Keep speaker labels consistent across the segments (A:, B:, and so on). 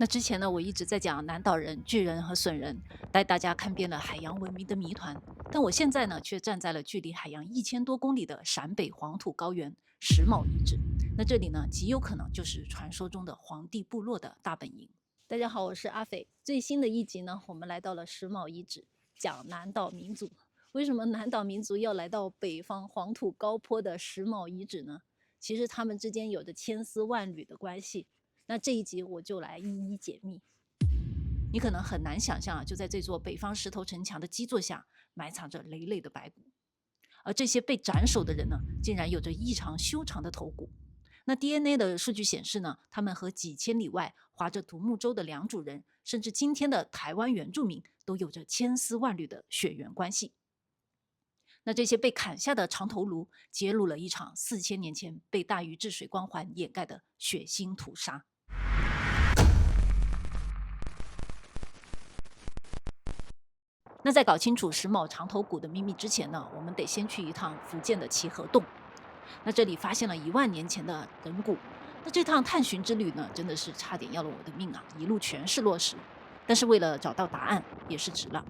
A: 那之前呢，我一直在讲南岛人、巨人和隼人，带大家看遍了海洋文明的谜团。但我现在呢，却站在了距离海洋1000多公里的陕北黄土高原石峁遗址。那这里呢，极有可能就是传说中的黄帝部落的大本营。大家好，我是阿斐。最新的一集呢，我们来到了石峁遗址，讲南岛民族。为什么南岛民族要来到北方黄土高坡的石峁遗址呢？其实他们之间有着千丝万缕的关系。那这一集我就来一一解密。你可能很难想象啊，就在这座北方石头城墙的基座下，埋藏着累累的白骨。而这些被斩首的人呢，竟然有着异常修长的头骨。那 DNA 的数据显示呢，他们和几千里外划着独木舟的良渚人，甚至今天的台湾原住民，都有着千丝万缕的血缘关系。那这些被砍下的长头颅，揭露了一场4000年前被大禹治水光环掩盖的血腥屠杀。那在搞清楚石峁长头骨的秘密之前呢，我们得先去一趟福建的奇河洞。那这里发现了10000年前的人骨。那这趟探寻之旅呢，真的是差点要了我的命啊！一路全是落石，但是为了找到答案，也是值了。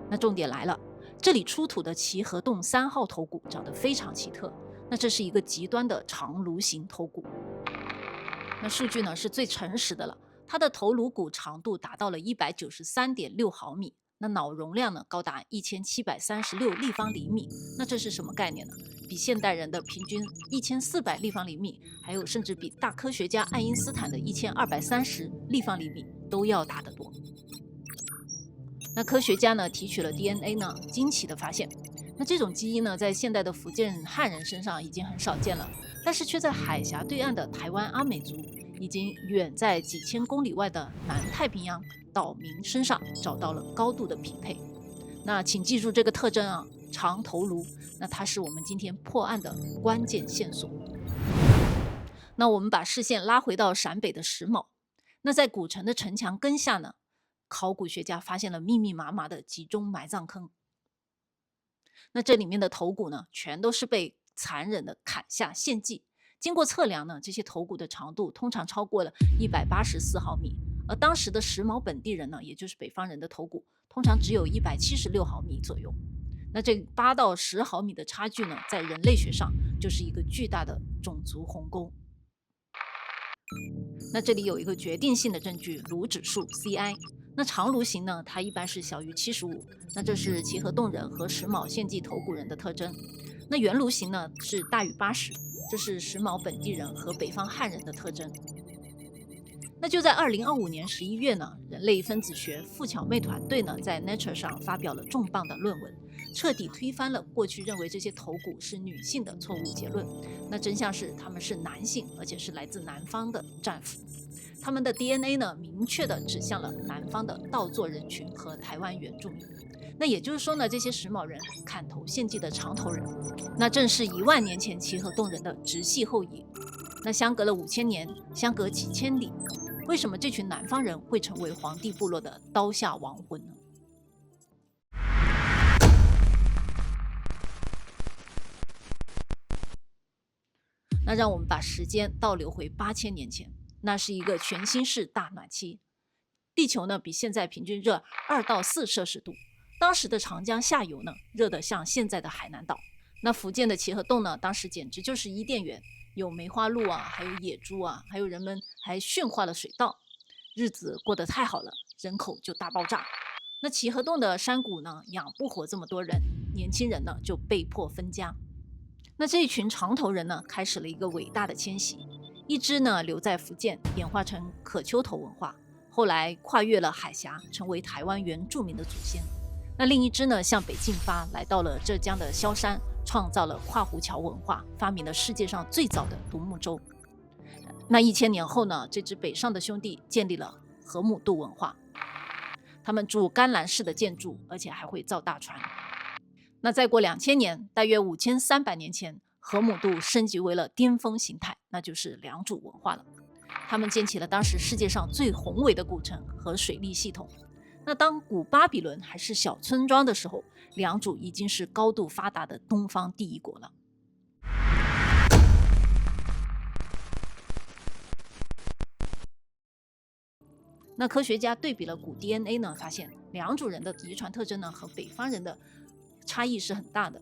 A: 那重点来了，这里出土的奇河洞3号头骨长得非常奇特。那这是一个极端的长颅形头骨。那数据呢是最诚实的了，它的头颅骨长度达到了193.6毫米。那脑容量呢高达1736立方厘米，那这是什么概念呢？比现代人的平均1400立方厘米，还有甚至比大科学家爱因斯坦的1230立方厘米都要大得多。那科学家呢提取了 DNA 呢，惊奇的发现，那这种基因呢在现代的福建汉人身上已经很少见了，但是却在海峡对岸的台湾阿美族，以及远在几千公里外的南太平洋岛民身上找到了高度的匹配。那请记住这个特征啊，长头颅，那它是我们今天破案的关键线索。那我们把视线拉回到陕北的石峁，那在古城的城墙根下呢，考古学家发现了密密麻麻的集中埋葬坑。那这里面的头骨呢，全都是被残忍的砍下献祭。经过测量呢，这些头骨的长度通常超过了184毫米，而当时的石峁本地人呢，也就是北方人的头骨，通常只有176毫米左右。那这8到10毫米的差距呢，在人类学上就是一个巨大的种族鸿沟。那这里有一个决定性的证据，颅指数 CI。那长颅形呢，它一般是小于75，那这是奇河洞人和石峁献祭头骨人的特征。那圆颅形呢是大于80，这是石峁本地人和北方汉人的特征。那就在2025年11月呢，人类分子学傅巧妹团队呢在 Nature 上发表了重磅的论文，彻底推翻了过去认为这些头骨是女性的错误结论。那真相是他们是男性，而且是来自南方的战俘。他们的 DNA 呢，明确地指向了南方的稻作人群和台湾原住民。那也就是说呢，这些石峁人砍头献祭的长头人，那正是10000年前奇河洞人的直系后裔。那相隔了5000年，相隔几千里，为什么这群南方人会成为黄帝部落的刀下亡魂呢？那让我们把时间倒流回8000年前，那是一个全新式大暖期，地球呢比现在平均热2到4摄氏度。当时的长江下游呢，热得像现在的海南岛。那福建的奇河洞呢，当时简直就是伊甸园，有梅花鹿啊，还有野猪啊，还有人们还驯化了水稻，日子过得太好了，人口就大爆炸。那奇河洞的山谷呢，养不活这么多人，年轻人呢就被迫分家。那这一群长头人呢，开始了一个伟大的迁徙，一支呢留在福建，演化成可丘头文化，后来跨越了海峡，成为台湾原住民的祖先。那另一支呢向北进发，来到了浙江的萧山，创造了跨湖桥文化，发明了世界上最早的独木舟。那1000年后呢，这支北上的兄弟建立了河姆渡文化，他们筑甘蓝式的建筑，而且还会造大船。那再过2000年，大约5300年前，河姆渡升级为了巅峰形态，那就是良渚文化了。他们建起了当时世界上最宏伟的古城和水利系统。那当古巴比伦还是小村庄的时候，良渚已经是高度发达的东方第一国了。那科学家对比了古 DNA 呢，发现良渚人的遗传特征呢和北方人的差异是很大的，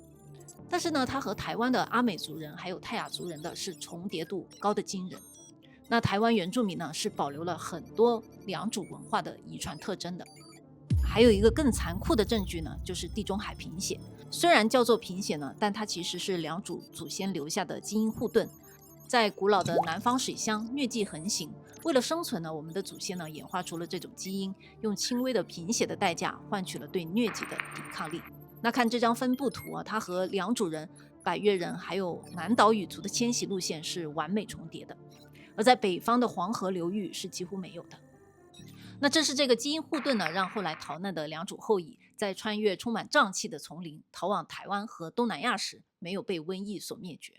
A: 但是呢，它和台湾的阿美族人还有泰雅族人的是重叠度高的惊人。那台湾原住民呢是保留了很多良渚文化的遗传特征的。还有一个更残酷的证据呢，就是地中海贫血。虽然叫做贫血呢，但它其实是良渚祖先留下的基因护盾。在古老的南方水乡，疟疾横行，为了生存呢，我们的祖先呢演化出了这种基因，用轻微的贫血的代价换取了对疟疾的抵抗力。那看这张分布图啊，它和良渚人、百越人还有南岛语族的迁徙路线是完美重叠的，而在北方的黄河流域是几乎没有的。那正是这个基因护盾呢，让后来逃难的良渚后裔在穿越充满瘴气的丛林逃往台湾和东南亚时，没有被瘟疫所灭绝。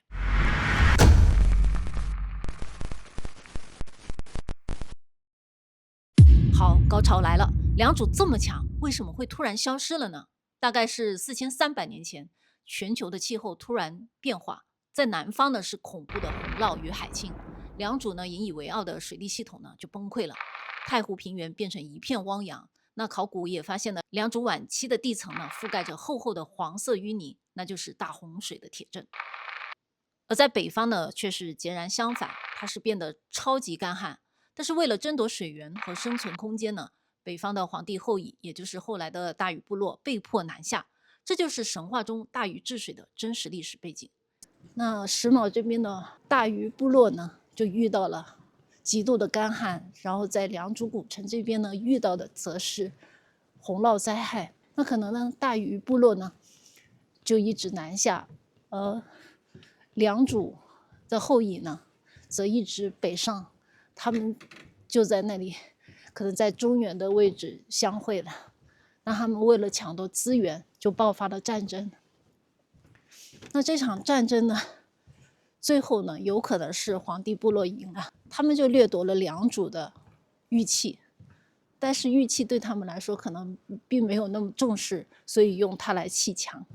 A: 好，高潮来了，良渚这么强，为什么会突然消失了呢？大概是4300年前，全球的气候突然变化，在南方呢是恐怖的洪涝与海侵，良渚呢引以为傲的水利系统呢就崩溃了，太湖平原变成一片汪洋。那考古也发现了良渚晚期的地层呢覆盖着厚厚的黄色淤泥，那就是大洪水的铁证。而在北方呢却是截然相反，它是变得超级干旱。但是为了争夺水源和生存空间呢，北方的黄帝后裔，也就是后来的大禹部落被迫南下，这就是神话中大禹治水的真实历史背景。那石峁这边的大禹部落呢，就遇到了极度的干旱，然后在良渚古城这边呢，遇到的则是洪涝灾害。那可能呢，大禹部落呢就一直南下，良渚的后裔呢则一直北上，他们就在那里，可能在中原的位置相会了。那他们为了抢夺资源，就爆发了战争。那这场战争呢，最后呢，有可能是黄帝部落赢了，他们就掠夺了良渚的玉器，但是玉器对他们来说可能并没有那么重视，所以用它来砌墙。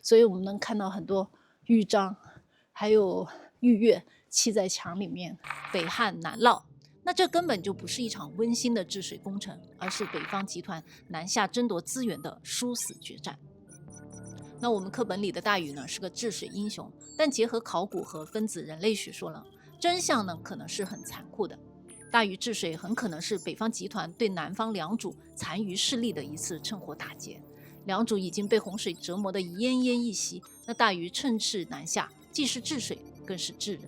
A: 所以我们能看到很多玉章，还有玉钺砌在墙里面。北旱南涝，那这根本就不是一场温馨的治水工程，而是北方集团南下争夺资源的殊死决战。那我们课本里的大禹呢是个治水英雄，但结合考古和分子人类学说呢，真相呢可能是很残酷的。大禹治水很可能是北方集团对南方良渚残余势力的一次趁火打劫。良渚已经被洪水折磨得奄奄一息，那大禹趁势南下，既是治水，更是治人。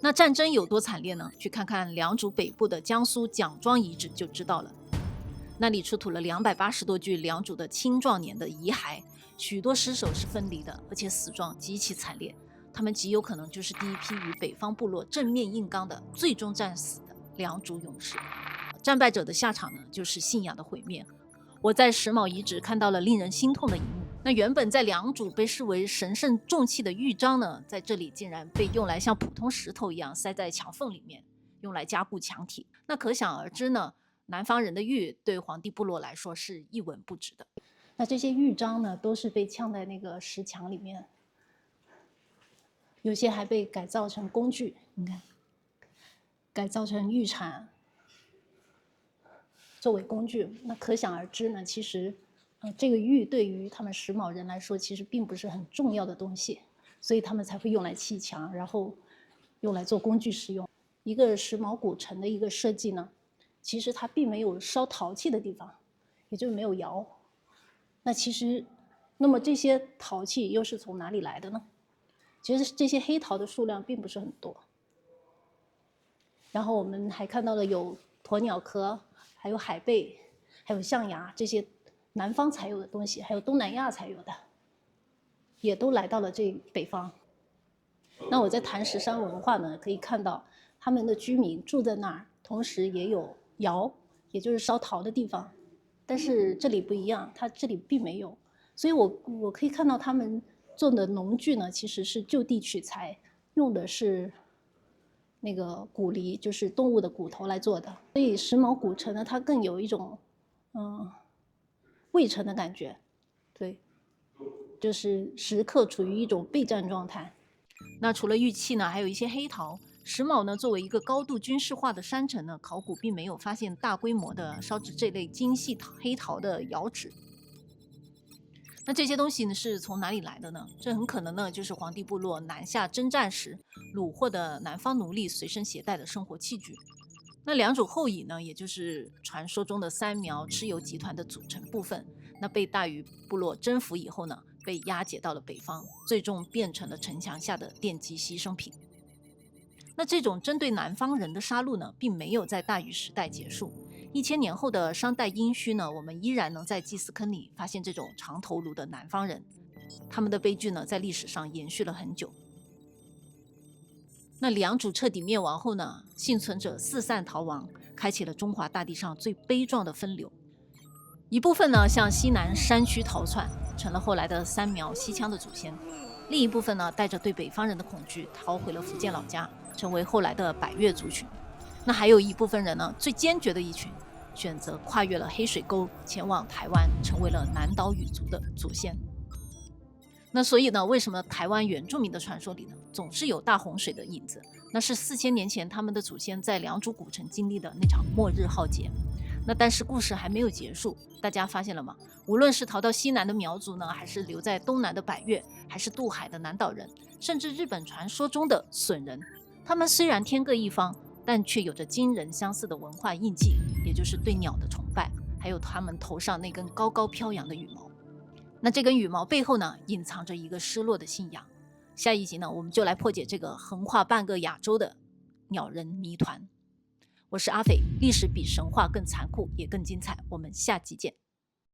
A: 那战争有多惨烈呢？去看看良渚北部的江苏蒋庄遗址就知道了。那里出土了280多具良渚的青壮年的遗骸，许多尸首是分离的，而且死状极其惨烈。他们极有可能就是第一批与北方部落正面硬刚的最终战死的良渚勇士。战败者的下场呢，就是信仰的毁灭。我在石峁遗址看到了令人心痛的一幕。那原本在良渚被视为神圣重器的玉章呢，在这里竟然被用来像普通石头一样塞在墙缝里面，用来加固墙体。那可想而知呢，南方人的玉对黄帝部落来说是一文不值的。那这些玉章呢，都是被嵌在那个石墙里面，有些还被改造成工具，你看，改造成玉铲作为工具。那可想而知呢，其实这个玉对于他们石峁人来说，其实并不是很重要的东西，所以他们才会用来砌墙，然后用来做工具使用。一个石峁古城的一个设计呢，其实它并没有烧陶器的地方，也就是没有窑。那其实，那么这些陶器又是从哪里来的呢？其实这些黑陶的数量并不是很多。然后我们还看到了有鸵鸟壳，还有海贝，还有象牙，这些南方才有的东西，还有东南亚才有的，也都来到了这北方。那我在谈石山文化呢，可以看到他们的居民住在那儿，同时也有窑，也就是烧陶的地方。但是这里不一样，它这里并没有，所以我可以看到他们做的农具呢，其实是就地取材，用的是那个骨犁，就是动物的骨头来做的。所以石峁古城呢，它更有一种卫城的感觉，对，就是时刻处于一种备战状态。那除了玉器呢，还有一些黑陶，石峁呢，作为一个高度军事化的山城呢，考古并没有发现大规模的烧制这类精细黑陶的窑址。那这些东西呢是从哪里来的呢？这很可能呢就是黄帝部落南下征战时虏获的南方奴隶随身携带的生活器具。那良渚后乙呢，也就是传说中的三苗蚩尤集团的组成部分，那被大禹部落征服以后呢，被押解到了北方，最终变成了城墙下的奠基牺牲品。那这种针对南方人的杀戮呢，并没有在大禹时代结束。1000年后的商代殷墟呢，我们依然能在祭祀坑里发现这种长头颅的南方人，他们的悲剧呢，在历史上延续了很久。那良渚彻底灭亡后呢，幸存者四散逃亡，开启了中华大地上最悲壮的分流。一部分呢向西南山区逃窜，成了后来的三苗西羌的祖先；另一部分呢带着对北方人的恐惧，逃回了福建老家，成为后来的百越族群。那还有一部分人呢，最坚决的一群，选择跨越了黑水沟，前往台湾，成为了南岛语族的祖先。那所以呢，为什么台湾原住民的传说里呢，总是有大洪水的影子？那是4000年前他们的祖先在良渚古城经历的那场末日浩劫。那但是故事还没有结束，大家发现了吗？无论是逃到西南的苗族呢，还是留在东南的百越，还是渡海的南岛人，甚至日本传说中的隼人，他们虽然天各一方，但却有着惊人相似的文化印记，也就是对鸟的崇拜，还有他们头上那根高高飘扬的羽毛。那这根羽毛背后呢，隐藏着一个失落的信仰。下一集呢，我们就来破解这个横跨半个亚洲的鸟人谜团。我是阿斐，历史比神话更残酷，也更精彩。我们下集见。